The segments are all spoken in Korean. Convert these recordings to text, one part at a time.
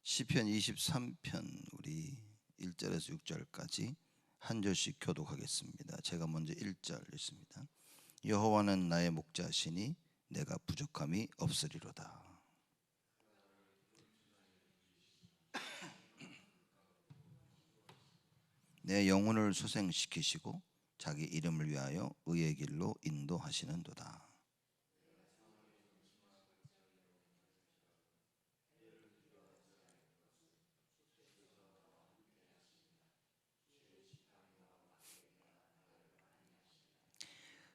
시편 23편 우리 1절에서 6절까지 한 절씩 교독하겠습니다. 제가 먼저 1절 읽습니다. 여호와는 나의 목자시니 내가 부족함이 없으리로다. 내 영혼을 소생시키시고 자기 이름을 위하여 의의 길로 인도하시는도다.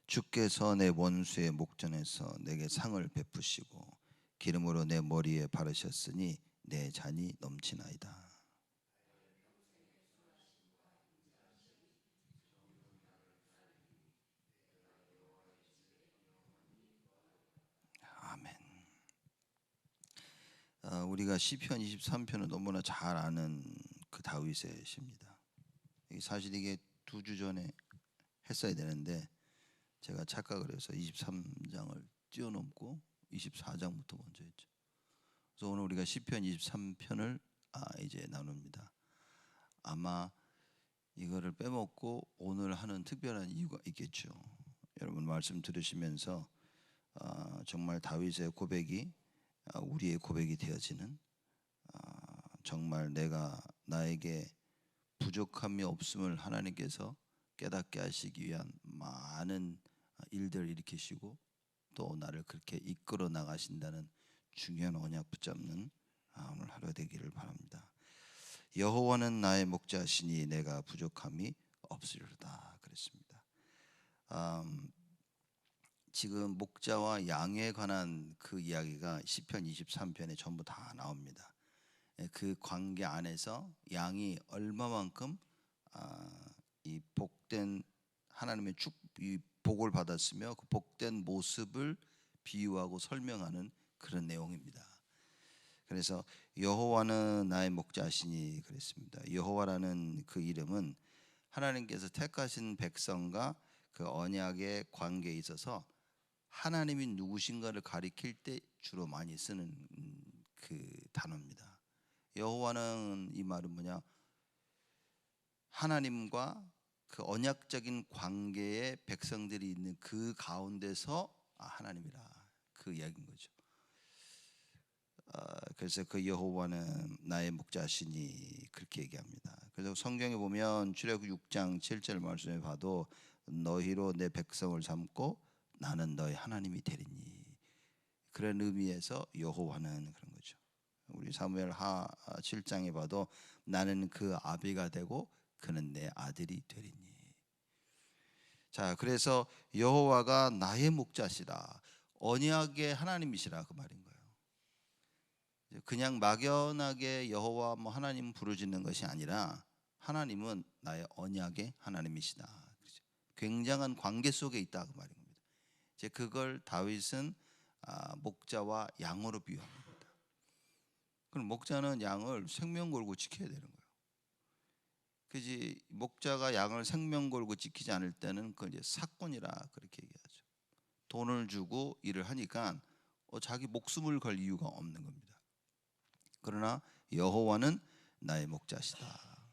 주께서 내 원수의 목전에서 내게 상을 베푸시고 기름으로 내 머리에 바르셨으니 내 잔이 넘치나이다. 아멘. 우리가 시편 23편을 너무나 잘 아는 그 다윗의 시입니다. 사실 이게 2주 전에 했어야 되는데 제가 착각을 해서 23장을 뛰어넘고 24장부터 먼저 했죠. 그래서 오늘 우리가 시편 23편을 이제 나눕니다. 아마 이거를 빼먹고 오늘 하는 특별한 이유가 있겠죠. 여러분 말씀 들으시면서 정말 다윗의 고백이 우리의 고백이 되어지는, 정말 나에게 부족함이 없음을 하나님께서 깨닫게 하시기 위한 많은 일들을 일으키시고 또 나를 그렇게 이끌어 나가신다는 중요한 언약 붙잡는 오늘 하루 되기를 바랍니다. 여호와는 나의 목자시니 내가 부족함이 없으리로다 그랬습니다. 지금 목자와 양에 관한 그 이야기가 시편 23편에 전부 다 나옵니다. 그 관계 안에서 양이 얼마만큼 이 복된 하나님의 이 복을 받았으며 그 복된 모습을 비유하고 설명하는 그런 내용입니다. 그래서 여호와는 나의 목자시니 그랬습니다. 여호와라는 그 이름은 하나님께서 택하신 백성과 그 언약의 관계에 있어서 하나님이 누구신가를 가리킬 때 주로 많이 쓰는 그 단어입니다. 여호와는 이 말은 뭐냐? 하나님과 그 언약적인 관계에 백성들이 있는 그 가운데서 하나님이라 그 이야기인 거죠. 그래서 그 여호와는 나의 목자시니 그렇게 얘기합니다. 그래서 성경에 보면 출애굽 6장 7절 말씀에 봐도 너희로 내 백성을 삼고 나는 너희 하나님이 되리니, 그런 의미에서 여호와는 그런 거죠. 우리 사무엘 하 7장에 봐도 나는 그 아비가 되고 그는 내 아들이 되리니. 자, 그래서 여호와가 나의 목자시라, 언약의 하나님이시라 그 말인 거예요. 그냥 막연하게 여호와 하나님 부르짖는 것이 아니라 하나님은 나의 언약의 하나님이시다. 그렇죠? 굉장한 관계 속에 있다 그 말인 겁니다. 이제 그걸 다윗은 목자와 양으로 비유합니다. 그럼 목자는 양을 생명 걸고 지켜야 되는 거예요. 그지? 목자가 양을 생명 걸고 지키지 않을 때는 그건 이제 사건이라 그렇게 얘기하죠. 돈을 주고 일을 하니까 자기 목숨을 걸 이유가 없는 겁니다. 그러나 여호와는 나의 목자시다.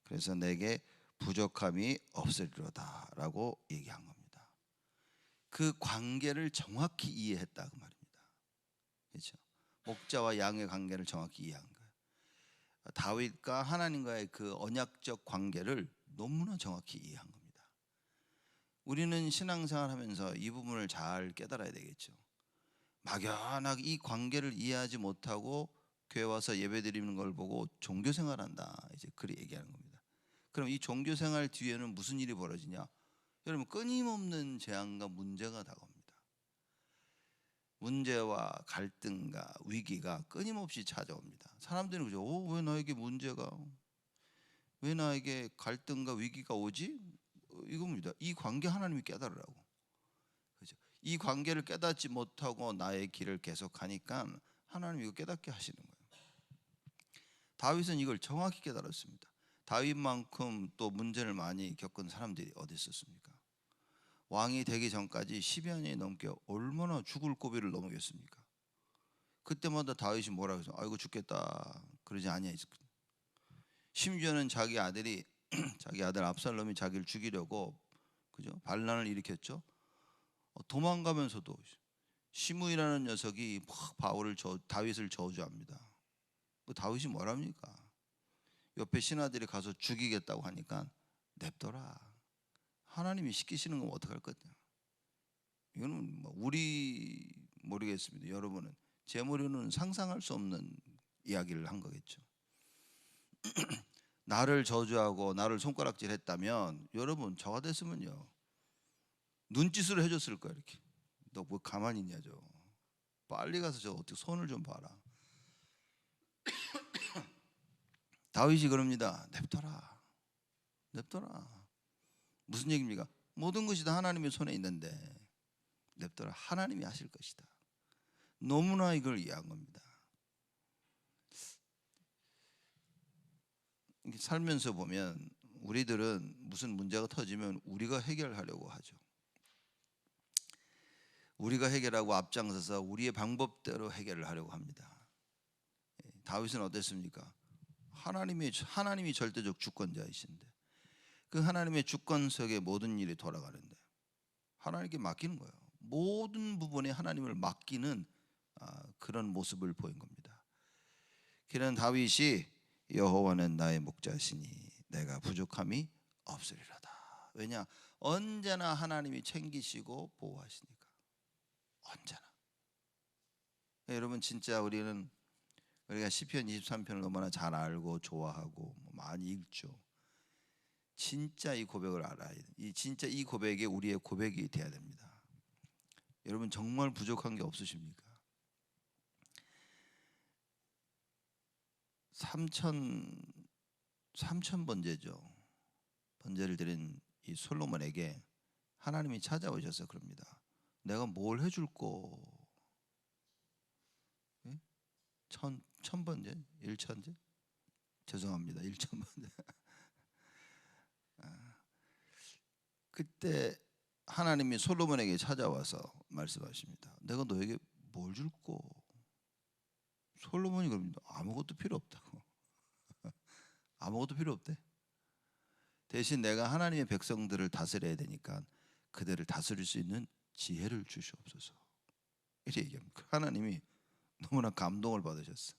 그래서 내게 부족함이 없으리로다라고 얘기한 겁니다. 그 관계를 정확히 이해했다 그 말입니다. 그렇죠? 목자와 양의 관계를 정확히 이해한 거예요. 다윗과 하나님과의 그 언약적 관계를 너무나 정확히 이해한 겁니다. 우리는 신앙생활 하면서 이 부분을 잘 깨달아야 되겠죠. 막연하게 이 관계를 이해하지 못하고 교회 와서 예배드리는 걸 보고 종교생활한다 이제 그렇게 얘기하는 겁니다. 그럼 이 종교생활 뒤에는 무슨 일이 벌어지냐? 여러분, 끊임없는 재앙과 문제가 다가옵니다. 문제와 갈등과 위기가 끊임없이 찾아옵니다. 사람들은 그죠? 왜 나에게 문제가, 왜 나에게 갈등과 위기가 오지? 이겁니다. 이 관계 하나님이 깨달으라고. 그죠? 이 관계를 깨닫지 못하고 나의 길을 계속하니까 하나님이 이거 깨닫게 하시는 거예요. 다윗은 이걸 정확히 깨달았습니다. 다윗만큼 또 문제를 많이 겪은 사람들이 어디 있었습니까? 왕이 되기 전까지 10여 년이 넘게 얼마나 죽을 고비를 넘겼습니까? 그때마다 다윗이 뭐라 그래서 아이고 죽겠다 그러지 아니하였어. 심지어는 자기 아들이 자기 아들 압살롬이 자기를 죽이려고 그죠? 반란을 일으켰죠. 도망가면서도 시므이라는 녀석이 막 다윗을 저주합니다. 다윗이 뭐랍니까? 옆에 신하들이 가서 죽이겠다고 하니까 냅둬라. 하나님이 시키시는 건 어떡할 거냐. 이거는 뭐 우리 모르겠습니다. 여러분은 제 머리는 상상할 수 없는 이야기를 한 거겠죠. 나를 저주하고 나를 손가락질했다면 여러분 저가 됐으면요 눈짓으로 해줬을 거야. 이렇게 너 뭐 가만히 있냐 저 빨리 가서 저 어떻게 손을 좀 봐라. 다윗이 그럽니다. 냅둬라 냅둬라. 무슨 얘기입니까? 모든 것이 다 하나님의 손에 있는데 냅둬라. 하나님이 하실 것이다. 너무나 이걸 이해한 겁니다. 살면서 보면 우리들은 무슨 문제가 터지면 우리가 해결하려고 하죠. 우리가 해결하고 앞장서서 우리의 방법대로 해결을 하려고 합니다. 다윗은 어땠습니까? 하나님이 절대적 주권자이신데 그 하나님의 주권 속에 모든 일이 돌아가는데 하나님께 맡기는 거예요. 모든 부분에 하나님을 맡기는 그런 모습을 보인 겁니다. 그런 다윗이 여호와는 나의 목자시니 내가 부족함이 없으리로다. 왜냐? 언제나 하나님이 챙기시고 보호하시니까. 언제나. 여러분 진짜 우리가 시편 23편을 너무나 잘 알고 좋아하고 많이 읽죠. 진짜 이 고백을 알아야 돼. 진짜 이 고백이 우리의 고백이 돼야 됩니다. 여러분 정말 부족한 게 없으십니까? 3,000번제죠. 번제를 드린 이 솔로몬에게 하나님이 찾아오셔서 그럽니다. 내가 뭘 해줄꼬? 예? 1,000번제? 1,000제? 죄송합니다. 1,000번제. 그때 하나님이 솔로몬에게 찾아와서 말씀하십니다. 내가 너에게 뭘 줄꼬? 솔로몬이 그럽니다. 아무것도 필요 없다고. 아무것도 필요 없대. 대신 내가 하나님의 백성들을 다스려야 되니까 그들을 다스릴 수 있는 지혜를 주시옵소서. 이렇게 얘기합니다. 하나님이 너무나 감동을 받으셨어.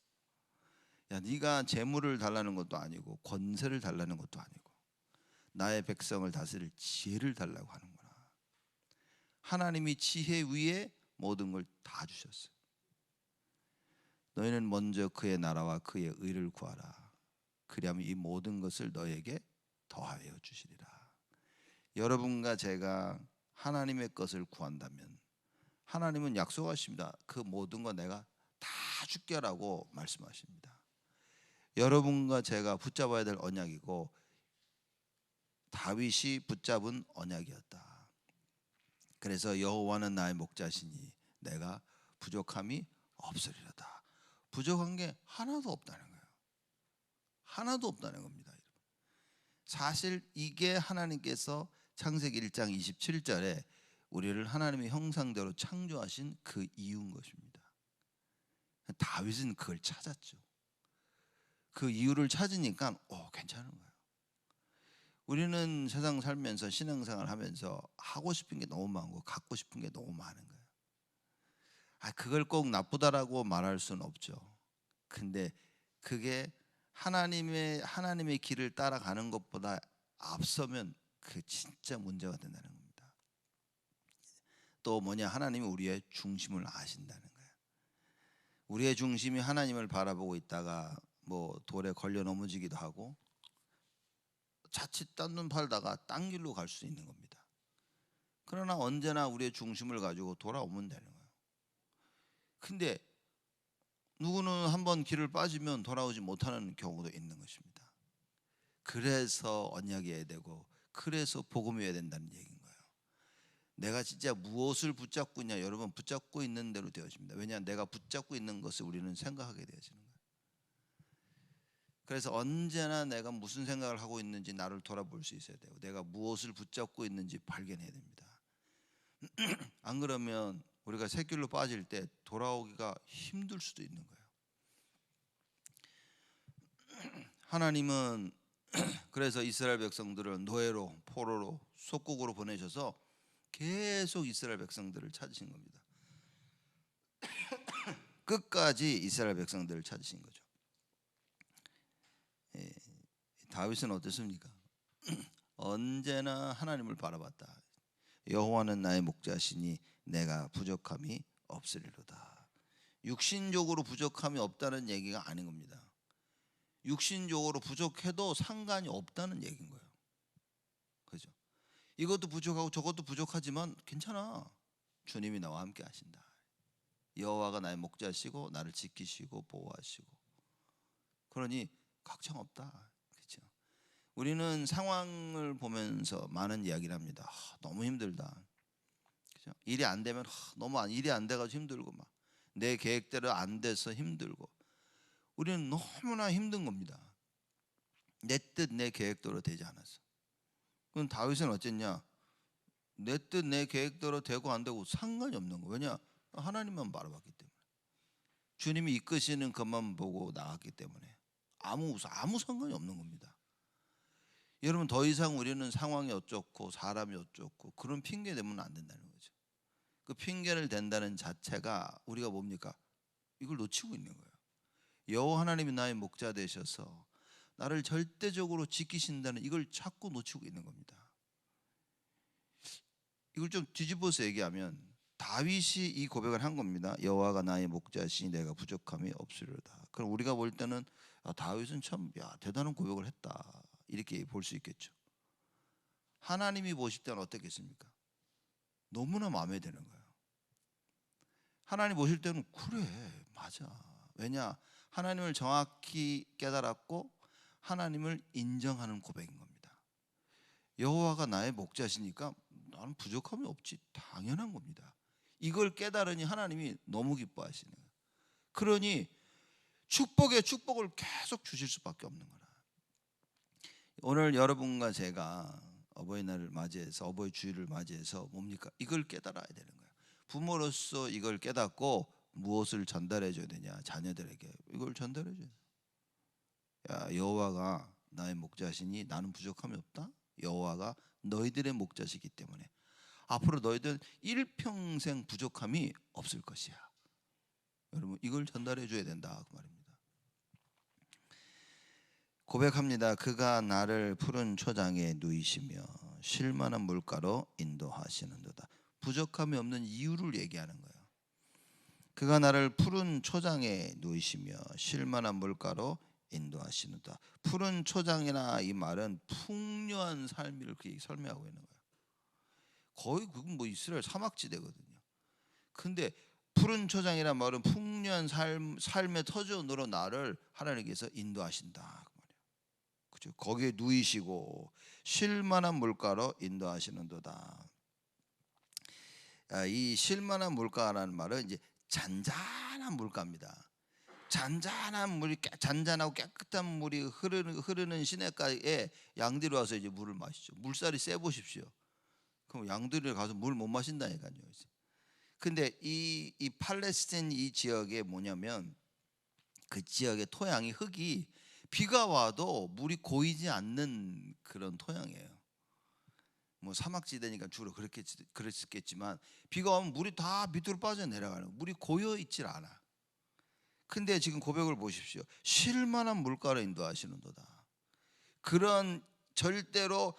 야, 네가 재물을 달라는 것도 아니고 권세를 달라는 것도 아니고 나의 백성을 다스릴 지혜를 달라고 하는구나. 하나님이 지혜 위에 모든 걸 다 주셨어요. 너희는 먼저 그의 나라와 그의 의를 구하라. 그리하면 이 모든 것을 너에게 더하여 주시리라. 여러분과 제가 하나님의 것을 구한다면 하나님은 약속하십니다. 그 모든 거 내가 다 줄게라고 말씀하십니다. 여러분과 제가 붙잡아야 될 언약이고 다윗이 붙잡은 언약이었다. 그래서 여호와는 나의 목자시니 내가 부족함이 없으리로다. 부족한 게 하나도 없다는 거예요. 하나도 없다는 겁니다. 사실 이게 하나님께서 창세기 1장 27절에 우리를 하나님의 형상대로 창조하신 그 이유인 것입니다. 다윗은 그걸 찾았죠. 그 이유를 찾으니까 괜찮은 거예요. 우리는 세상 살면서 신앙생활 하면서 하고 싶은 게 너무 많고 갖고 싶은 게 너무 많은 거예요. 그걸 꼭 나쁘다라고 말할 수는 없죠. 근데 그게 하나님의 길을 따라가는 것보다 앞서면 그 진짜 문제가 된다는 겁니다. 또 뭐냐? 하나님이 우리의 중심을 아신다는 거예요. 우리의 중심이 하나님을 바라보고 있다가 돌에 걸려 넘어지기도 하고 자칫 딴 눈 팔다가 딴 길로 갈 수 있는 겁니다. 그러나 언제나 우리의 중심을 가지고 돌아오면 되는 거예요. 근데 누구는 한번 길을 빠지면 돌아오지 못하는 경우도 있는 것입니다. 그래서 언약이어야 되고 그래서 복음이어야 된다는 얘기인 거예요. 내가 진짜 무엇을 붙잡고 있냐? 여러분 붙잡고 있는 대로 되어집니다. 왜냐하면 내가 붙잡고 있는 것을 우리는 생각하게 되어지는 거예요. 그래서 언제나 내가 무슨 생각을 하고 있는지 나를 돌아볼 수 있어야 돼요. 내가 무엇을 붙잡고 있는지 발견해야 됩니다. 안 그러면 우리가 샛길로 빠질 때 돌아오기가 힘들 수도 있는 거예요. 하나님은 그래서 이스라엘 백성들을 노예로, 포로로, 속국으로 보내셔서 계속 이스라엘 백성들을 찾으신 겁니다. 끝까지 이스라엘 백성들을 찾으신 거죠. 다윗은 어땠습니까? 언제나 하나님을 바라봤다. 여호와는 나의 목자시니 내가 부족함이 없으리로다. 육신적으로 부족함이 없다는 얘기가 아닌 겁니다. 육신적으로 부족해도 상관이 없다는 얘기인 거예요. 그죠? 이것도 부족하고 저것도 부족하지만 괜찮아. 주님이 나와 함께 하신다. 여호와가 나의 목자시고 나를 지키시고 보호하시고, 그러니 걱정 없다. 그렇죠? 우리는 상황을 보면서 많은 이야기를 합니다. 너무 힘들다. 그죠? 일이 안 되면 너무 일이 안 돼가지고 힘들고, 막 내 계획대로 안 돼서 힘들고, 우리는 너무나 힘든 겁니다. 내 뜻 내 계획대로 되지 않았어. 그럼 다윗은 어쨌냐? 내 뜻 내 계획대로 되고 안 되고 상관이 없는 거예요. 왜냐? 하나님만 바라봤기 때문에, 주님이 이끄시는 것만 보고 나갔기 때문에 아무 상관이 없는 겁니다. 여러분, 더 이상 우리는 상황이 어쩌고 사람이 어쩌고 그런 핑계 대면 안 된다는 거죠. 그 핑계를 댄다는 자체가 우리가 뭡니까? 이걸 놓치고 있는 거예요. 여호와 하나님이 나의 목자 되셔서 나를 절대적으로 지키신다는 이걸 자꾸 놓치고 있는 겁니다. 이걸 좀 뒤집어서 얘기하면 다윗이 이 고백을 한 겁니다. 여호와가 나의 목자시니 내가 부족함이 없으리로다. 그럼 우리가 볼 때는 다윗은 참 대단한 고백을 했다, 이렇게 볼 수 있겠죠. 하나님이 보실 때는 어떻겠습니까? 너무나 마음에 드는 거예요. 하나님 보실 때는 그래, 맞아. 왜냐? 하나님을 정확히 깨달았고 하나님을 인정하는 고백인 겁니다. 여호와가 나의 목자시니까 나는 부족함이 없지, 당연한 겁니다. 이걸 깨달으니 하나님이 너무 기뻐하시는 거예요. 그러니 축복에 축복을 계속 주실 수밖에 없는 거라. 오늘 여러분과 제가 어버이날을 맞이해서, 어버이 주일을 맞이해서 뭡니까? 이걸 깨달아야 되는 거예요. 부모로서 이걸 깨닫고 무엇을 전달해 줘야 되냐? 자녀들에게 이걸 전달해 줘야 돼. 여호와가 나의 목자시니 나는 부족함이 없다. 여호와가 너희들의 목자시기 때문에 앞으로 너희들 일평생 부족함이 없을 것이야. 여러분, 이걸 전달해 줘야 된다, 그 말입니다. 고백합니다. 그가 나를 푸른 초장에 누이시며 쉴만한 물가로 인도하시는도다. 부족함이 없는 이유를 얘기하는 거예요. 그가 나를 푸른 초장에 누이시며 쉴만한 물가로 인도하시는도다. 푸른 초장이나 이 말은 풍요한 삶을 설명하고 있는 거예요. 거의 그건 뭐 이스라엘 사막지대거든요. 근데 푸른 초장이란 말은 풍요한 삶의 터전으로 나를 하나님께서 인도하신다, 그 말이에요. 그렇죠? 거기에 누이시고 쉴만한 물가로 인도하시는도다. 이 쉴만한 물가라는 말은 이제 잔잔한 물가입니다. 잔잔한 물이, 잔잔하고 깨끗한 물이 흐르는 시냇가에 양들이 와서 이제 물을 마시죠. 물살이 세 보십시오. 그럼 양들이 가서 물 못 마신다니까요. 근데 이 팔레스타인 이 지역에 뭐냐면, 그 지역의 토양이, 흙이 비가 와도 물이 고이지 않는 그런 토양이에요. 뭐 사막지대니까 주로 그랬겠지만 비가 오면 물이 다 밑으로 빠져 내려가는, 물이 고여 있질 않아. 근데 지금 고백을 보십시오. 쉴만한 물가로 인도하시는도다. 그런 절대로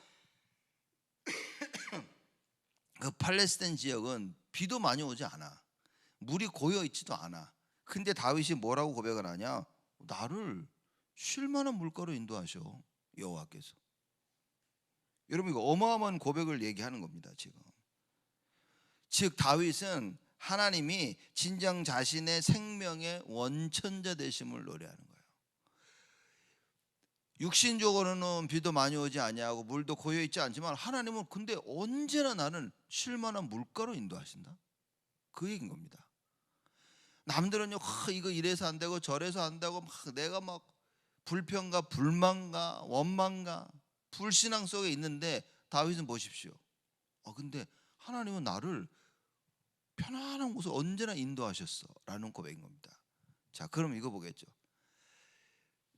그 팔레스타인 지역은 비도 많이 오지 않아. 물이 고여 있지도 않아. 근데 다윗이 뭐라고 고백을 하냐? 나를 쉴만한 물가로 인도하셔, 여호와께서. 여러분, 이거 어마어마한 고백을 얘기하는 겁니다, 지금. 즉 다윗은 하나님이 진정 자신의 생명의 원천자 되심을 노래하는 거예요. 육신적으로는 비도 많이 오지 아니하고 물도 고여 있지 않지만 하나님은 근데 언제나 나는 쉴만한 물가로 인도하신다, 그 얘기인 겁니다. 남들은요, 이거 이래서 안 되고 저래서 안 되고 내가 막 불평과 불만과 원망과 불신앙 속에 있는데 다윗은 보십시오. 근데 하나님은 나를 편안한 곳을 언제나 인도하셨어라는 고백인 겁니다. 자, 그럼 이거 보겠죠.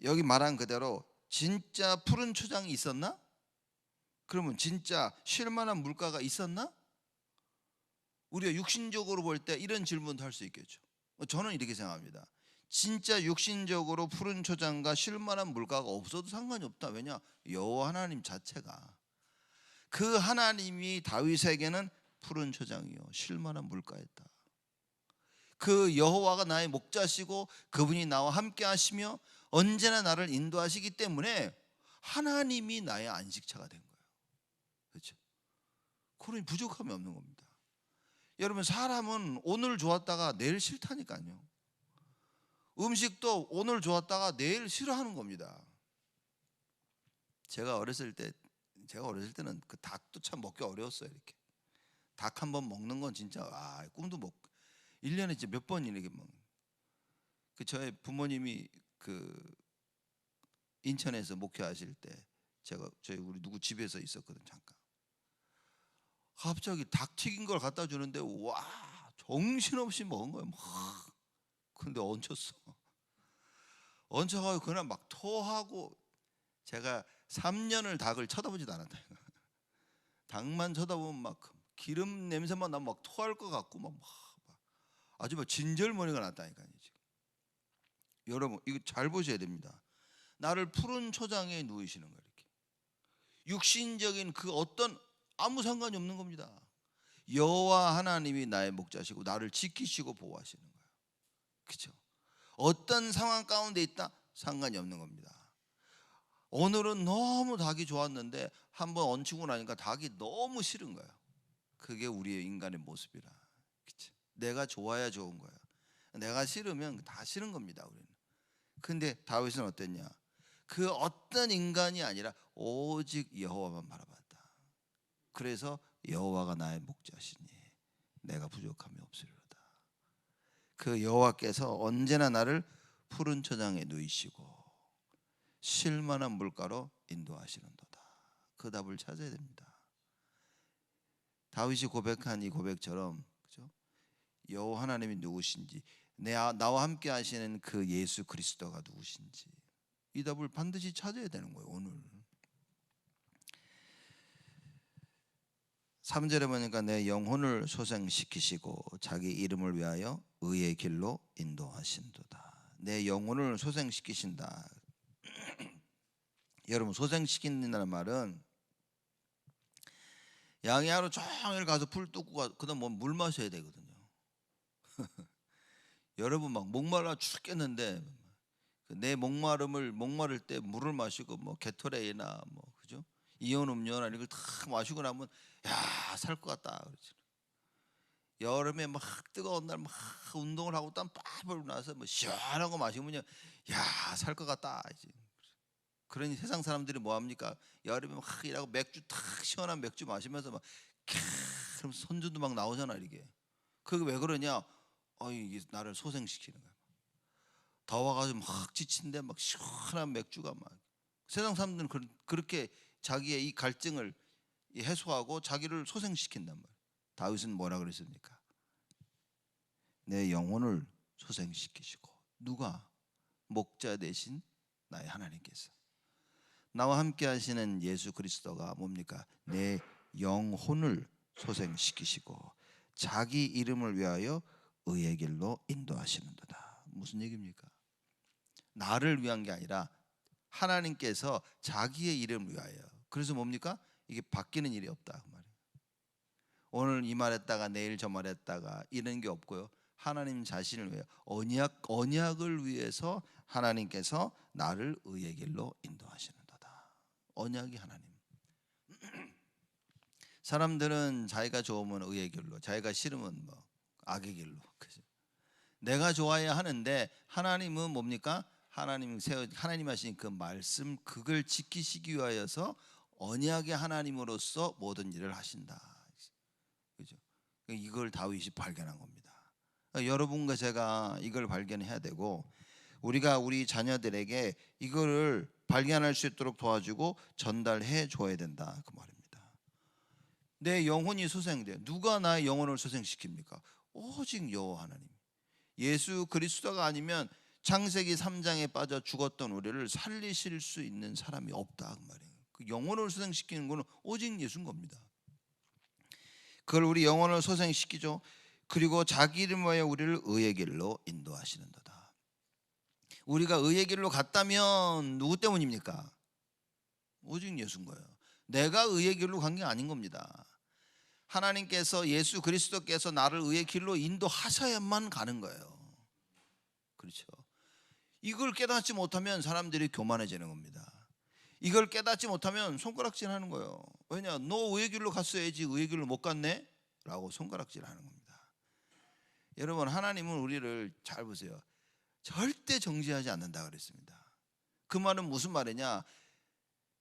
여기 말한 그대로 진짜 푸른 초장이 있었나? 그러면 진짜 쉴 만한 물가가 있었나? 우리가 육신적으로 볼 때 이런 질문도 할 수 있겠죠. 저는 이렇게 생각합니다. 진짜 육신적으로 푸른 초장과 쉴 만한 물가가 없어도 상관이 없다. 왜냐? 여호와 하나님 자체가, 그 하나님이 다윗에게는 푸른 초장이요 쉴 만한 물가였다. 그 여호와가 나의 목자시고 그분이 나와 함께 하시며 언제나 나를 인도하시기 때문에 하나님이 나의 안식처가 된 거예요. 그렇죠? 그러니 부족함이 없는 겁니다. 여러분, 사람은 오늘 좋았다가 내일 싫다니까요. 음식도 오늘 좋았다가 내일 싫어하는 겁니다. 제가 어렸을 때는 그 닭도 참 먹기 어려웠어요. 이렇게 닭 한 번 먹는 건 진짜 꿈도 못, 1년에 진짜 몇 번 이렇게 먹는. 그 저희 부모님이 그 인천에서 목회하실 때 저희 우리 누구 집에서 있었거든. 잠깐 갑자기 닭 튀긴 걸 갖다 주는데 와, 정신없이 먹은 거예요. 막. 근데 얹혀가지고 그날 막 토하고, 제가 3년을 닭을 쳐다보지도 않았다. 닭만 쳐다보면 막 기름 냄새만 나면 막 토할 것 같고 막 아주 막 진절머리가 났다니까요. 지금 여러분, 이거 잘 보셔야 됩니다. 나를 푸른 초장에 누이시는 거예요. 이렇게 육신적인 그 어떤 아무 상관이 없는 겁니다. 여호와 하나님이 나의 목자시고 나를 지키시고 보호하시는 거예요. 그렇죠? 어떤 상황 가운데 있다 상관이 없는 겁니다. 오늘은 너무 닭이 좋았는데 한번 얹히고 나니까 닭이 너무 싫은 거예요. 그게 우리의 인간의 모습이라. 그렇죠? 내가 좋아야 좋은 거예요. 내가 싫으면 다 싫은 겁니다. 우리는. 근데 다윗은 어땠냐? 그 어떤 인간이 아니라 오직 여호와만 바라봤다. 그래서 여호와가 나의 목자시니 내가 부족함이 없으리로다. 그 여호와께서 언제나 나를 푸른 초장에 누이시고 쉴 만한 물가로 인도하시는도다. 그 답을 찾아야 됩니다. 다윗이 고백한 이 고백처럼, 그죠? 여호와 하나님이 누구신지, 나와 함께 하시는 그 예수 그리스도가 누구신지, 이 답을 반드시 찾아야 되는 거예요. 오늘 3절에 보니까 내 영혼을 소생시키시고 자기 이름을 위하여 의의 길로 인도하신도다. 내 영혼을 소생시키신다. 여러분, 소생시킨다는 말은 양이 하루 종일 가서 풀 뜯고 그다음 물 마셔야 되거든요. 여러분 막 목말라 죽겠는데 내 목마를 때 물을 마시고 게토레이나 그죠? 이온 음료나 이걸 다 마시고 나면 살 것 같다 그러죠. 여름에 막 뜨거운 날 막 운동을 하고 땀 빡 나서 시원한 거 마시면요, 살 것 같다 이제. 그러니 세상 사람들이 뭐 합니까? 여름에 막 일하고 맥주 탁 시원한 맥주 마시면서 막 그럼 손주도 막 나오잖아 이게. 그게 왜 그러냐? 이게 나를 소생시키는 거야. 더워가지고 막 지친데 막 시원한 맥주가 막. 세상 사람들은 그렇게 자기의 이 갈증을 해소하고 자기를 소생시킨단 말이야. 다윗은 뭐라 그랬습니까? 내 영혼을 소생시키시고. 누가? 목자 대신 나의 하나님께서. 나와 함께 하시는 예수 그리스도가 뭡니까? 내 영혼을 소생시키시고 자기 이름을 위하여 의의 길로 인도하시는도다. 무슨 얘기입니까? 나를 위한 게 아니라 하나님께서 자기의 이름을 위하여. 그래서 뭡니까? 이게 바뀌는 일이 없다 그 말이에요. 오늘 이 말했다가 내일 저 말했다가 이런 게 없고요. 하나님 자신을 위해 언약을 위해서 하나님께서 나를 의의 길로 인도하시는도다. 언약이 하나님. 사람들은 자기가 좋으면 의의 길로, 자기가 싫으면 악의 길로. 그죠? 내가 좋아야 하는데 하나님은 뭡니까? 하나님 하신 그 말씀, 그걸 지키시기 위하여서 언약의 하나님으로서 모든 일을 하신다. 그죠? 이걸 다윗이 발견한 겁니다. 여러분과 제가 이걸 발견해야 되고, 우리가 우리 자녀들에게 이거를 발견할 수 있도록 도와주고 전달해 줘야 된다 그 말입니다. 내 영혼이 소생돼. 누가 나의 영혼을 소생시킵니까? 오직 여호와 하나님. 예수 그리스도가 아니면 창세기 3장에 빠져 죽었던 우리를 살리실 수 있는 사람이 없다 그 말이에요. 그 영혼을 소생시키는 것은 오직 예수인 겁니다. 그걸 우리 영혼을 소생시키죠. 그리고 자기 이름을 위하여 우리를 의의 길로 인도하시는도다. 우리가 의의 길로 갔다면 누구 때문입니까? 오직 예수인 거예요. 내가 의의 길로 간 게 아닌 겁니다. 하나님께서 예수 그리스도께서 나를 의의 길로 인도하셔야만 가는 거예요. 그렇죠. 이걸 깨닫지 못하면 사람들이 교만해지는 겁니다. 이걸 깨닫지 못하면 손가락질 하는 거예요. 왜냐? 너 의의 길로 갔어야지 의의 길로 못 갔네? 라고 손가락질 하는 겁니다. 여러분, 하나님은 우리를 잘 보세요. 절대 정죄하지 않는다 그랬습니다. 그 말은 무슨 말이냐?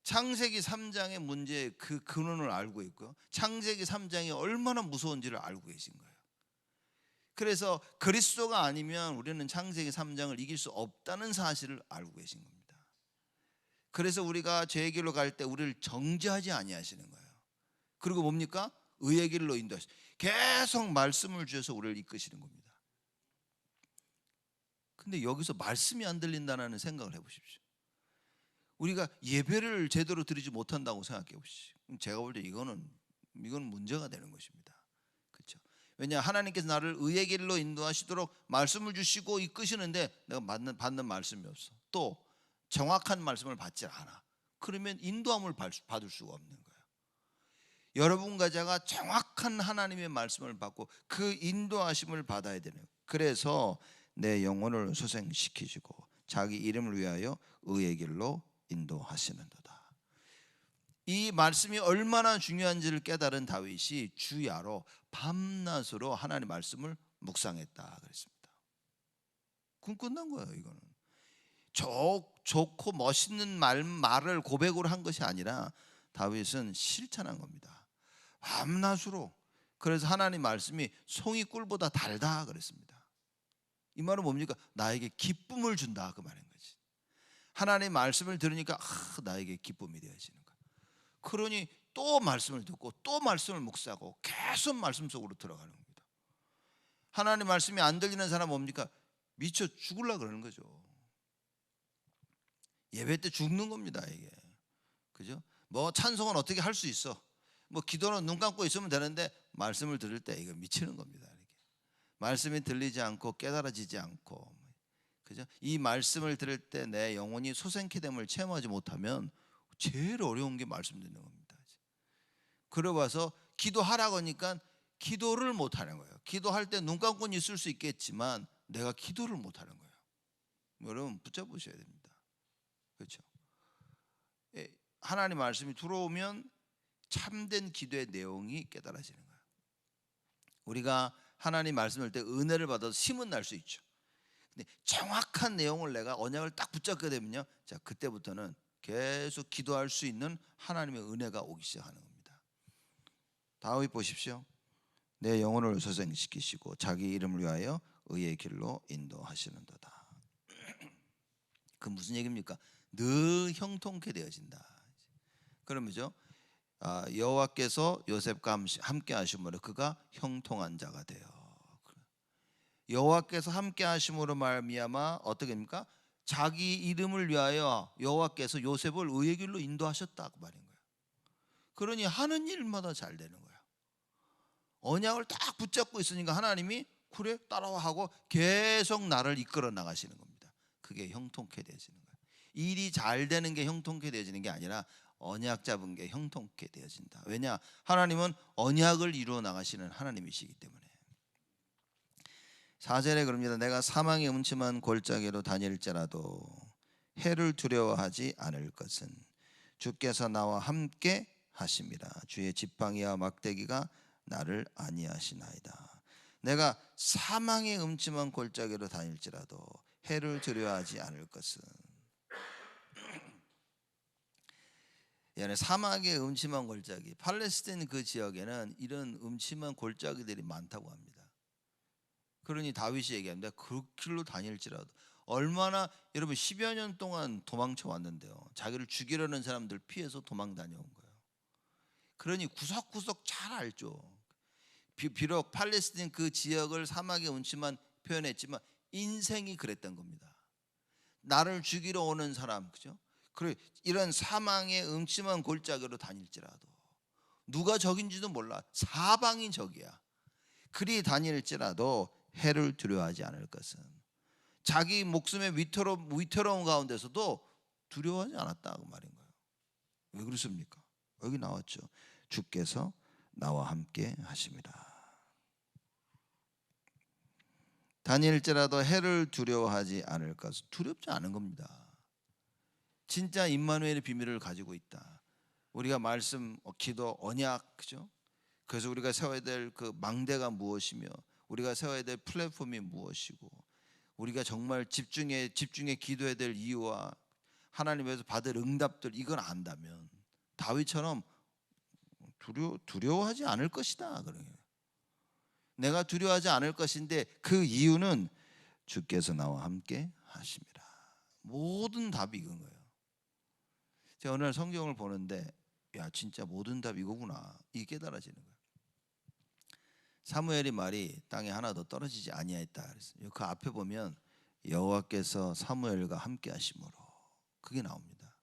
창세기 3장의 문제의 그 근원을 알고 있고요. 창세기 3장이 얼마나 무서운지를 알고 계신 거예요. 그래서 그리스도가 아니면 우리는 창세기 3장을 이길 수 없다는 사실을 알고 계신 겁니다. 그래서 우리가 죄의 길로 갈 때 우리를 정죄하지 아니하시는 거예요. 그리고 뭡니까? 의의 길로 인도하시고 계속 말씀을 주셔서 우리를 이끄시는 겁니다. 근데 여기서 말씀이 안 들린다는 생각을 해보십시오. 우리가 예배를 제대로 드리지 못한다고 생각해 보십시오. 제가 볼 때 이건 문제가 되는 것입니다. 그렇죠? 왜냐, 하나님께서 나를 의의 길로 인도하시도록 말씀을 주시고 이끄시는데 내가 받는 말씀이 없어. 또 정확한 말씀을 받지 않아. 그러면 인도함을 받을 수가 없는 거예요. 여러분과 제가 정확한 하나님의 말씀을 받고 그 인도하심을 받아야 되는 거예요. 그래서 내 영혼을 소생시키시고 자기 이름을 위하여 의의 길로 인도하시는도다. 이 말씀이 얼마나 중요한지를 깨달은 다윗이 주야로 밤낮으로 하나님의 말씀을 묵상했다 그랬습니다. 그럼 끝난 거예요. 이거는 좋고 멋있는 말을 고백으로 한 것이 아니라 다윗은 실천한 겁니다. 밤낮으로. 그래서 하나님 말씀이 송이 꿀보다 달다 그랬습니다. 이 말은 뭡니까? 나에게 기쁨을 준다 그 말인 거지. 하나님 말씀을 들으니까 나에게 기쁨이 되어지는 거야. 그러니 또 말씀을 듣고 또 말씀을 묵상하고 계속 말씀 속으로 들어가는 겁니다. 하나님 말씀이 안 들리는 사람은 뭡니까? 미쳐 죽으려고 그러는 거죠. 예배 때 죽는 겁니다 이게. 그죠? 뭐 찬송은 어떻게 할 수 있어? 뭐 기도는 눈 감고 있으면 되는데 말씀을 들을 때 이거 미치는 겁니다. 이렇게. 말씀이 들리지 않고 깨달아지지 않고, 그죠? 이 말씀을 들을 때 내 영혼이 소생케 됨을 체험하지 못하면 제일 어려운 게 말씀 듣는 겁니다. 그러고 와서 기도하라고 하니까 기도를 못 하는 거예요. 기도할 때 눈 감고는 있을 수 있겠지만 내가 기도를 못 하는 거예요. 여러분 붙잡으셔야 됩니다. 그렇죠? 하나님 말씀이 들어오면 참된 기도의 내용이 깨달아지는 거예요. 우리가 하나님 말씀을 때 은혜를 받아서 힘은 날 수 있죠. 근데 정확한 내용을 내가 언약을 딱 붙잡게 되면요, 자 그때부터는 계속 기도할 수 있는 하나님의 은혜가 오기 시작하는 겁니다. 다윗 보십시오. 내 영혼을 소생시키시고 자기 이름을 위하여 의의 길로 인도하시는도다. 그 무슨 얘기입니까? 늘 형통케 되어진다. 그러면죠, 여호와께서 요셉과 함께 하심으로 그가 형통한 자가 되어. 여호와께서 함께 하심으로 말미암아 어떻게 됩니까? 자기 이름을 위하여 여호와께서 요셉을 의의 길로 인도하셨다고 말인 거예요. 그러니 하는 일마다 잘 되는 거예요. 언약을 딱 붙잡고 있으니까 하나님이 그래 따라와 하고 계속 나를 이끌어 나가시는 겁니다. 그게 형통케 되어지는 거예요. 일이 잘 되는 게 형통케 되어지는 게 아니라 언약 잡은 게 형통케 되어진다. 왜냐? 하나님은 언약을 이루어 나가시는 하나님이시기 때문에. 4절에 그럽니다. 내가 사망의 음침한 골짜기로 다닐지라도 해를 두려워하지 않을 것은 주께서 나와 함께 하심이라. 주의 지팡이와 막대기가 나를 안위하시나이다. 내가 사망의 음침한 골짜기로 다닐지라도 해를 두려워하지 않을 것은. 사막의 음침한 골짜기, 팔레스타인 그 지역에는 이런 음침한 골짜기들이 많다고 합니다. 그러니 다윗이 얘기합니다. 그 길로 다닐지라도. 얼마나 여러분 10여 년 동안 도망쳐 왔는데요, 자기를 죽이려는 사람들 피해서 도망 다녀온 거예요. 그러니 구석구석 잘 알죠. 비록 팔레스틴 그 지역을 사막의 운치만 표현했지만 인생이 그랬던 겁니다. 나를 죽이러 오는 사람, 그죠? 그래, 이런 사망의 음침한 골짜기로 다닐지라도 누가 적인지도 몰라. 사방이 적이야. 그리 다닐지라도 해를 두려워하지 않을 것은, 자기 목숨의 위태로운 가운데서도 두려워하지 않았다고 말인 거예요. 왜 그렇습니까? 여기 나왔죠. 주께서 나와 함께 하십니다. 다닐지라도 해를 두려워하지 않을 것은 두렵지 않은 겁니다. 진짜 임마누엘의 비밀을 가지고 있다. 우리가 말씀, 기도, 언약, 그죠? 그래서 우리가 세워야 될 그 망대가 무엇이며 우리가 세워야 될 플랫폼이 무엇이고 우리가 정말 집중해 기도해야 될 이유와 하나님에서 받을 응답들, 이걸 안다면 다윗처럼 두려워하지 않을 것이다. 그래요. 내가 두려워하지 않을 것인데 그 이유는 주께서 나와 함께 하십니다. 모든 답이 이건 거예요. 제가 오늘 성경을 보는데 야, 진짜 모든 답이 이거구나, 이게 깨달아지는 거예요. 사무엘이 말이 땅에 하나도 떨어지지 아니하였다 그랬어요. 그 앞에 보면 여호와께서 사무엘과 함께 하심으로, 그게 나옵니다.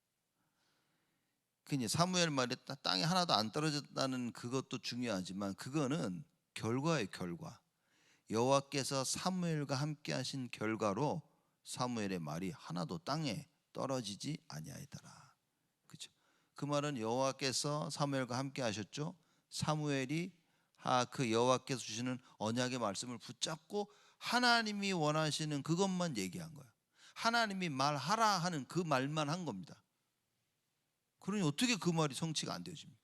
그 사무엘 말에 땅에 하나도 안 떨어졌다는 그것도 중요하지만 그거는 결과의 결과. 여호와께서 사무엘과 함께 하신 결과로 사무엘의 말이 하나도 땅에 떨어지지 아니하였더라. 그렇죠? 그 말은 여호와께서 사무엘과 함께 하셨죠. 사무엘이 그 여호와께서 주시는 언약의 말씀을 붙잡고 하나님이 원하시는 그것만 얘기한 거예요. 하나님이 말하라 하는 그 말만 한 겁니다. 그러니 어떻게 그 말이 성취가 안 되어집니까?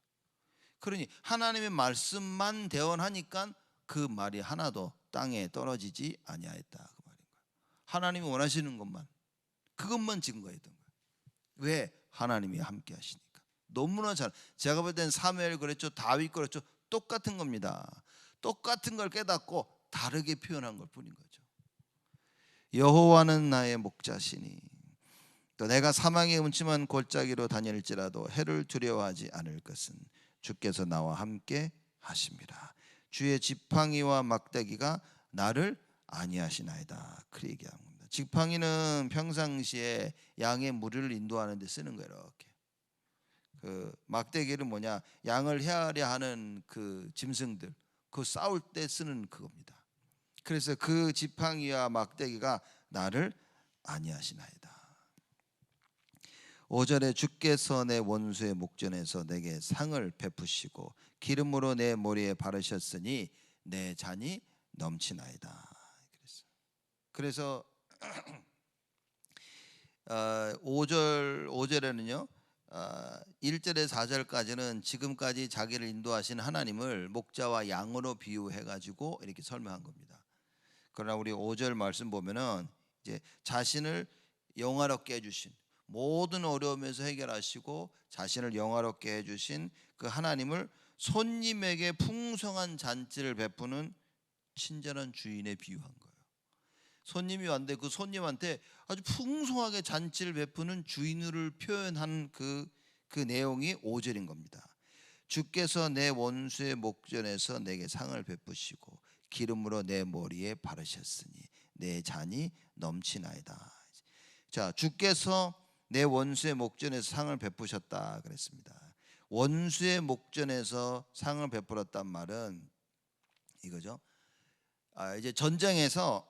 그러니 하나님의 말씀만 대언하니까 그 말이 하나도 땅에 떨어지지 아니하였다, 그 말인 거예요. 하나님이 원하시는 것만, 그것만 증거했던 거예요. 왜? 하나님이 함께 하시니까. 너무나 잘, 제가 볼 땐 사무엘 그랬죠, 다윗 그랬죠, 똑같은 겁니다. 똑같은 걸 깨닫고 다르게 표현한 것 뿐인 거죠. 여호와는 나의 목자시니 또 내가 사망의 음침한 골짜기로 다닐지라도 해를 두려워하지 않을 것은 주께서 나와 함께 하십니다. 주의 지팡이와 막대기가 나를 안위하시나이다. 그 얘기합니다. 지팡이는 평상시에 양의 무리를 인도하는 데 쓰는 거예요. 이렇게. 그 막대기는 뭐냐? 양을 헤아려 하는 그 짐승들, 그 싸울 때 쓰는 그겁니다. 그래서 그 지팡이와 막대기가 나를 안위하시나이다. 5절에 주께서 내 원수의 목전에서 내게 상을 베푸시고 기름으로 내 머리에 바르셨으니 내 잔이 넘치나이다. 그래서 5절에는요 1절에 4절까지는 지금까지 자기를 인도하신 하나님을 목자와 양으로 비유해가지고 이렇게 설명한 겁니다. 그러나 우리 5절 말씀 보면은 이제 자신을 영화롭게 해주신, 모든 어려움에서 해결하시고 자신을 영화롭게 해주신 그 하나님을 손님에게 풍성한 잔치를 베푸는 친절한 주인에 비유한 거예요. 손님이 왔는데 그 손님한테 아주 풍성하게 잔치를 베푸는 주인을 표현한 그 내용이 5절인 겁니다. 주께서 내 원수의 목전에서 내게 상을 베푸시고 기름으로 내 머리에 바르셨으니 내 잔이 넘치나이다. 자, 주께서 내 원수의 목전에서 상을 베푸셨다 그랬습니다. 원수의 목전에서 상을 베풀었단 말은 이거죠. 이제 전쟁에서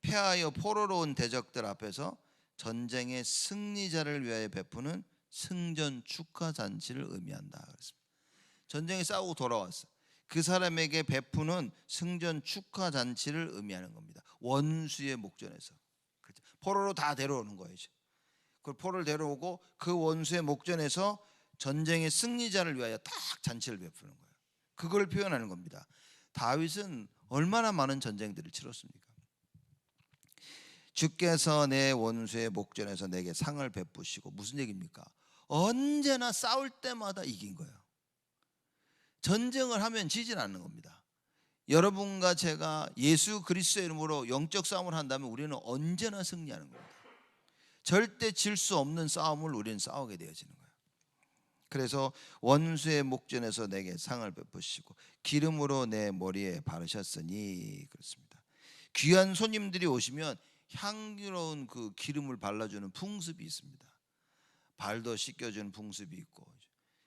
패하여 포로로 온 대적들 앞에서 전쟁의 승리자를 위하여 베푸는 승전 축하 잔치를 의미한다 그랬습니다. 전쟁에 싸우고 돌아왔어. 그 사람에게 베푸는 승전 축하 잔치를 의미하는 겁니다. 원수의 목전에서. 그렇죠? 포로로 다 데려오는 거예요. 그 포로를 데려오고 그 원수의 목전에서 전쟁의 승리자를 위하여 딱 잔치를 베푸는 거예요. 그걸 표현하는 겁니다. 다윗은 얼마나 많은 전쟁들을 치렀습니까? 주께서 내 원수의 목전에서 내게 상을 베푸시고, 무슨 얘기입니까? 언제나 싸울 때마다 이긴 거예요. 전쟁을 하면 지진 않는 겁니다. 여러분과 제가 예수 그리스도의 이름으로 영적 싸움을 한다면 우리는 언제나 승리하는 겁니다. 절대 질 수 없는 싸움을 우리는 싸우게 되어지는 거예요. 그래서 원수의 목전에서 내게 상을 베푸시고 기름으로 내 머리에 바르셨으니 그렇습니다. 귀한 손님들이 오시면 향기로운 그 기름을 발라주는 풍습이 있습니다. 발도 씻겨주는 풍습이 있고,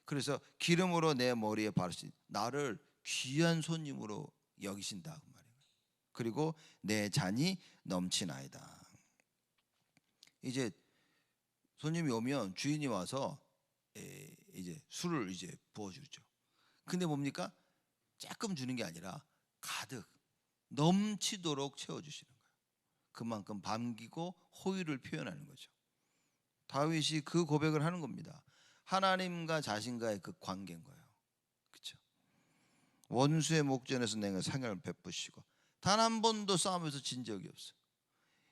그래서 기름으로 내 머리에 바르신, 나를 귀한 손님으로 여기신다 그 말이에요. 그리고 내 잔이 넘치나이다. 이제 손님이 오면 주인이 와서 이제 술을 이제 부어주죠. 근데 뭡니까? 조금 주는 게 아니라 가득 넘치도록 채워주시는 거예요. 그만큼 반기고 호의를 표현하는 거죠. 다윗이 그 고백을 하는 겁니다. 하나님과 자신과의 그 관계인 거예요. 그렇죠? 원수의 목전에서 내가 상을 베푸시고 단 한 번도 싸움에서 진 적이 없어요.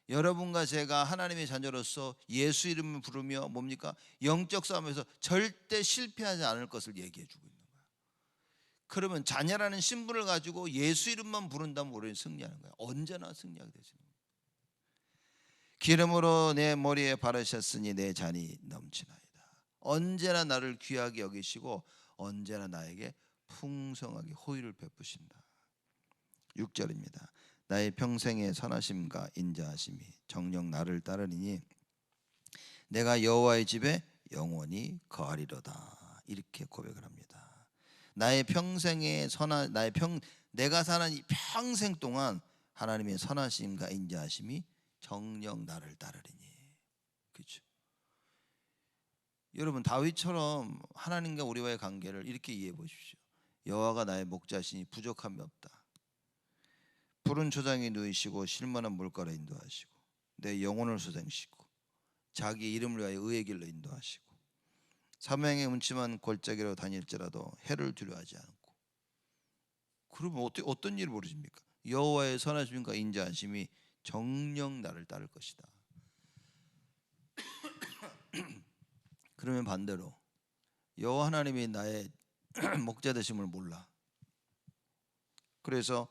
여러분과 제가 하나님의 자녀로서 예수 이름을 부르며 뭡니까? 영적 싸움에서 절대 실패하지 않을 것을 얘기해 주고 있는 거예요. 그러면 자녀라는 신분을 가지고 예수 이름만 부른다면 우리는 승리하는 거예요. 언제나 승리하게 되시는 거예요. 기름으로 내 머리에 바르셨으니 내 잔이 넘치나이다. 언제나 나를 귀하게 여기시고 언제나 나에게 풍성하게 호의를 베푸신다. 6절입니다. 나의 평생의 선하심과 인자하심이 정녕 나를 따르리니 내가 여호와의 집에 영원히 거하리로다. 이렇게 고백을 합니다. 나의 평생의 내가 사는 이 평생 동안 하나님의 선하심과 인자하심이 정녕 나를 따르리니. 그렇죠? 여러분, 다윗처럼 하나님과 우리와의 관계를 이렇게 이해해 보십시오. 여호와가 나의 목자시니 부족함이 없다. 푸른 초장에 누이시고 쉴만한 물가로 인도하시고 내 영혼을 소생시고 자기 이름을 위하여 의의 길로 인도하시고 사명의 음침한 골짜기로 다닐지라도 해를 두려워하지 않고. 그러면 어떤 일을 모르십니까? 여호와의 선하심과 인자하심이 정녕 나를 따를 것이다. 그러면 반대로 여호와 하나님이 나의 목자 되심을 몰라. 그래서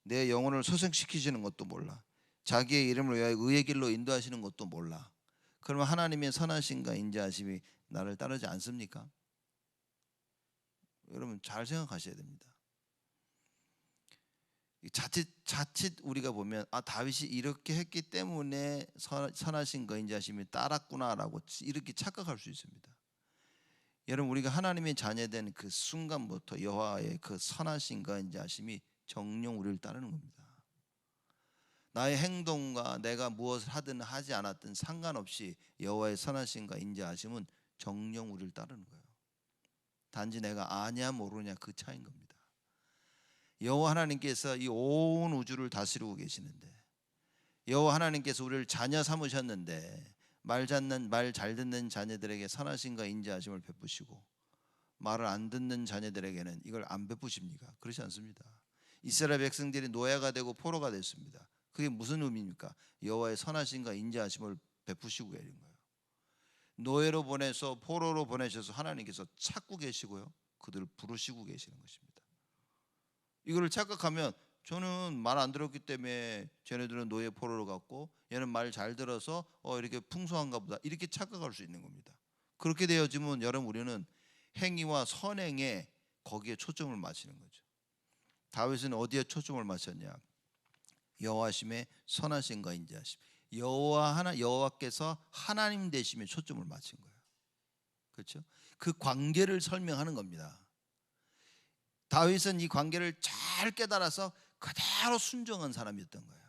내 영혼을 소생시키시는 것도 몰라. 자기의 이름을 위하여 의의 길로 인도하시는 것도 몰라. 그러면 하나님의 선하심과 인자하심이 나를 따르지 않습니까? 여러분 잘 생각하셔야 됩니다. 자칫 우리가 보면 다윗이 이렇게 했기 때문에 선하심과 인자하심이 따랐구나라고 이렇게 착각할 수 있습니다. 여러분, 우리가 하나님의 자녀된 그 순간부터 여호와의 그 선하심과 인자하심이 정녕 우리를 따르는 겁니다. 나의 행동과 내가 무엇을 하든 하지 않았든 상관없이 여호와의 선하심과 인자하심은 정녕 우리를 따르는 거예요. 단지 내가 아냐 모르냐 그 차이인 겁니다. 여호와 하나님께서 이 온 우주를 다스리고 계시는데, 여호와 하나님께서 우리를 자녀 삼으셨는데 말 잘 듣는 자녀들에게 선하심과 인자하심을 베푸시고 말을 안 듣는 자녀들에게는 이걸 안 베푸십니까? 그렇지 않습니다. 이스라엘 백성들이 노예가 되고 포로가 됐습니다. 그게 무슨 의미입니까? 여호와의 선하심과 인자하심을 베푸시고 계신 거예요. 노예로 보내서 포로로 보내셔서 하나님께서 찾고 계시고요, 그들을 부르시고 계시는 것입니다. 이거를 착각하면 저는 말 안 들었기 때문에 쟤네들은 노예 포로로 갔고 얘는 말 잘 들어서 이렇게 풍성한가 보다, 이렇게 착각할 수 있는 겁니다. 그렇게 되어지면 여러분, 우리는 행위와 선행에 거기에 초점을 맞추는 거죠. 다윗은 어디에 초점을 맞췄냐? 여호와심의 선하심과 인자하심. 여호와께서 하나님 되심에 초점을 맞춘 거예요. 그렇죠? 그 관계를 설명하는 겁니다. 다윗은 이 관계를 잘 깨달아서 그대로 순종한 사람이었던 거예요.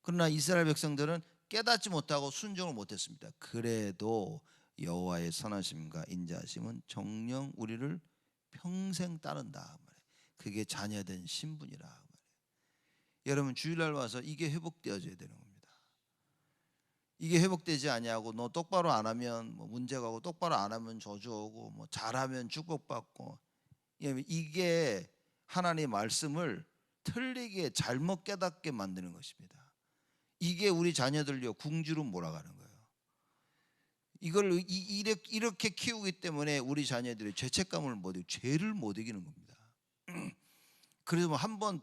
그러나 이스라엘 백성들은 깨닫지 못하고 순종을 못했습니다. 그래도 여호와의 선하심과 인자하심은 정녕 우리를 평생 따른다. 그게 자녀된 신분이라. 여러분, 주일날 와서 이게 회복되어져야 되는 겁니다. 이게 회복되지 아니하고 너 똑바로 안 하면 문제가 오고 똑바로 안 하면 저주 오고 잘하면 축복받고, 이게 하나님의 말씀을 틀리게 잘못 깨닫게 만드는 것입니다. 이게 우리 자녀들요 궁지로 몰아가는 거예요. 이걸 이렇게 키우기 때문에 우리 자녀들이 죄책감을 못 이기고 죄를 못 이기는 겁니다. 그래서 한번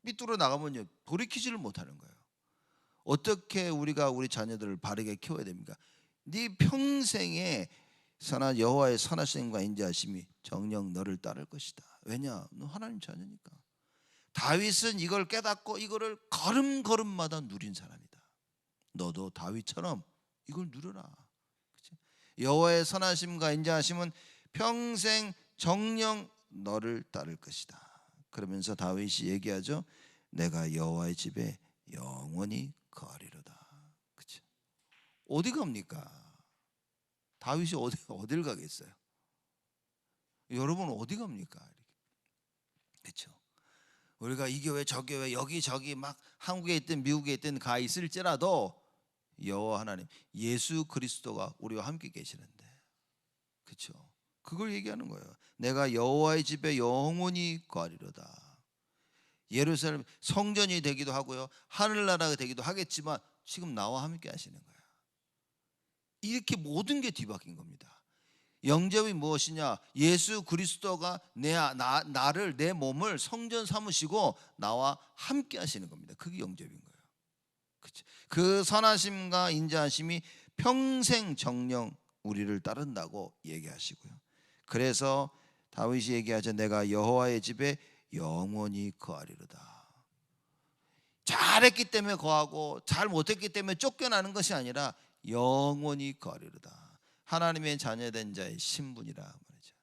삐뚤어 나가면요 돌이키지를 못하는 거예요. 어떻게 우리가 우리 자녀들을 바르게 키워야 됩니까? 네 평생에 여호와의 선하심과 인자하심이 정녕 너를 따를 것이다. 왜냐? 너 하나님 자녀니까. 다윗은 이걸 깨닫고 이거를 걸음걸음마다 누린 사람이다. 너도 다윗처럼 이걸 누려라. 그치? 여호와의 선하심과 인자하심은 평생 정녕 너를 따를 것이다. 그러면서 다윗이 얘기하죠. 내가 여호와의 집에 영원히 거하리로다. 그치? 어디 갑니까? 다윗이 어딜 가겠어요? 여러분 어디 갑니까? 그렇죠? 우리가 이 교회 저 교회 여기저기 막 한국에 있든 미국에 있든 가 있을지라도 여호와 하나님 예수 그리스도가 우리와 함께 계시는데, 그렇죠? 그걸 얘기하는 거예요. 내가 여호와의 집에 영원히 거하리로다. 예루살렘 성전이 되기도 하고요, 하늘나라가 되기도 하겠지만 지금 나와 함께 하시는 거예요. 이렇게 모든 게 뒤바뀐 겁니다. 영접이 무엇이냐? 예수 그리스도가 나를 내 몸을 성전 삼으시고 나와 함께 하시는 겁니다. 그게 영접인 거예요. 그치? 그 선하심과 인자하심이 평생 정령 우리를 따른다고 얘기하시고요. 그래서 다윗이 얘기하죠. 내가 여호와의 집에 영원히 거하리로다. 잘했기 때문에 거하고 잘 못했기 때문에 쫓겨나는 것이 아니라 영원히 거하리로다. 하나님의 자녀된 자의 신분이라 말이죠.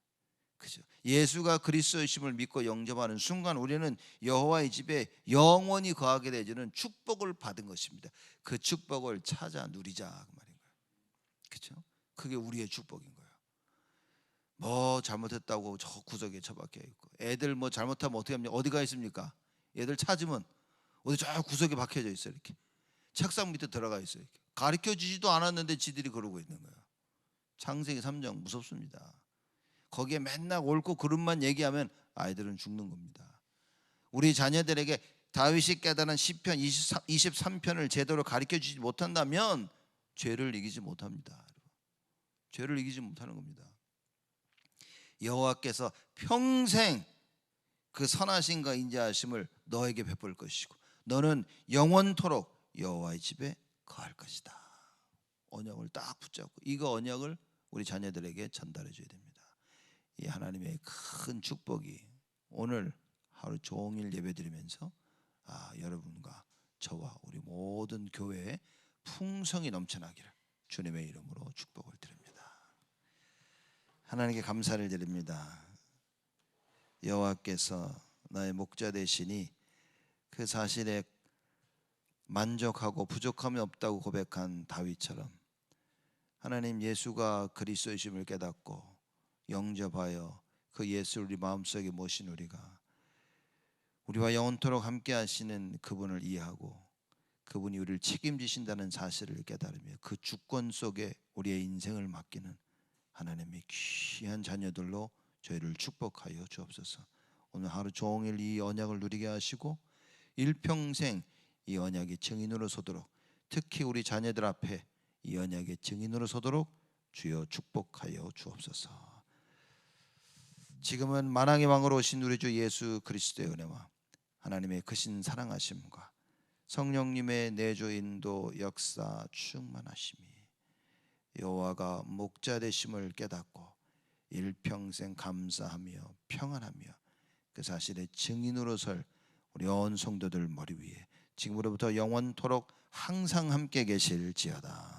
그죠? 예수가 그리스도이심을 믿고 영접하는 순간 우리는 여호와의 집에 영원히 거하게 되는 축복을 받은 것입니다. 그 축복을 찾아 누리자 그 말인 거예요. 그렇죠? 그게 우리의 축복인 거예요. 뭐 잘못했다고 저 구석에 처박혀 있고, 애들 뭐 잘못하면 어떻게 합니까? 어디 가 있습니까? 애들 찾으면 어디 저 구석에 박혀져 있어요. 이렇게 책상 밑에 들어가 있어요. 이렇게. 가르쳐 주지도 않았는데 지들이 그러고 있는 거예요. 창세기 3장 무섭습니다. 거기에 맨날 옳고 그름만 얘기하면 아이들은 죽는 겁니다. 우리 자녀들에게 다윗이 깨달은 시편 23편을 제대로 가르쳐 주지 못한다면 죄를 이기지 못합니다. 죄를 이기지 못하는 겁니다. 여호와께서 평생 그 선하심과 인자하심을 너에게 베풀 것이고 너는 영원토록 여호와의 집에 거할 것이다. 언약을 딱 붙잡고 이거 언약을 우리 자녀들에게 전달해 줘야 됩니다. 이 하나님의 큰 축복이 오늘 하루 종일 예배드리면서 여러분과 저와 우리 모든 교회에 풍성이 넘쳐나기를 주님의 이름으로 축복을 드립니다. 하나님께 감사를 드립니다. 여호와께서 나의 목자 되시니 그 사실에 만족하고 부족함이 없다고 고백한 다윗처럼 하나님 예수가 그리스도이심을 깨닫고 영접하여 그 예수를 우리 마음속에 모신 우리와 영원토록 함께 하시는 그분을 이해하고 그분이 우리를 책임지신다는 사실을 깨달으며 그 주권 속에 우리의 인생을 맡기는 하나님의 귀한 자녀들로 저희를 축복하여 주옵소서. 오늘 하루 종일 이 언약을 누리게 하시고 일평생 이 언약의 증인으로 서도록, 특히 우리 자녀들 앞에 이 언약의 증인으로 서도록 주여 축복하여 주옵소서. 지금은 만왕의 왕으로 오신 우리 주 예수 그리스도의 은혜와 하나님의 크신 사랑하심과 성령님의 내주 인도 역사 충만하심이 여호와가 목자 되심을 깨닫고 일평생 감사하며 평안하며 그 사실의 증인으로 설 우리 온 성도들 머리 위에 지금으로부터 영원토록 항상 함께 계실지어다.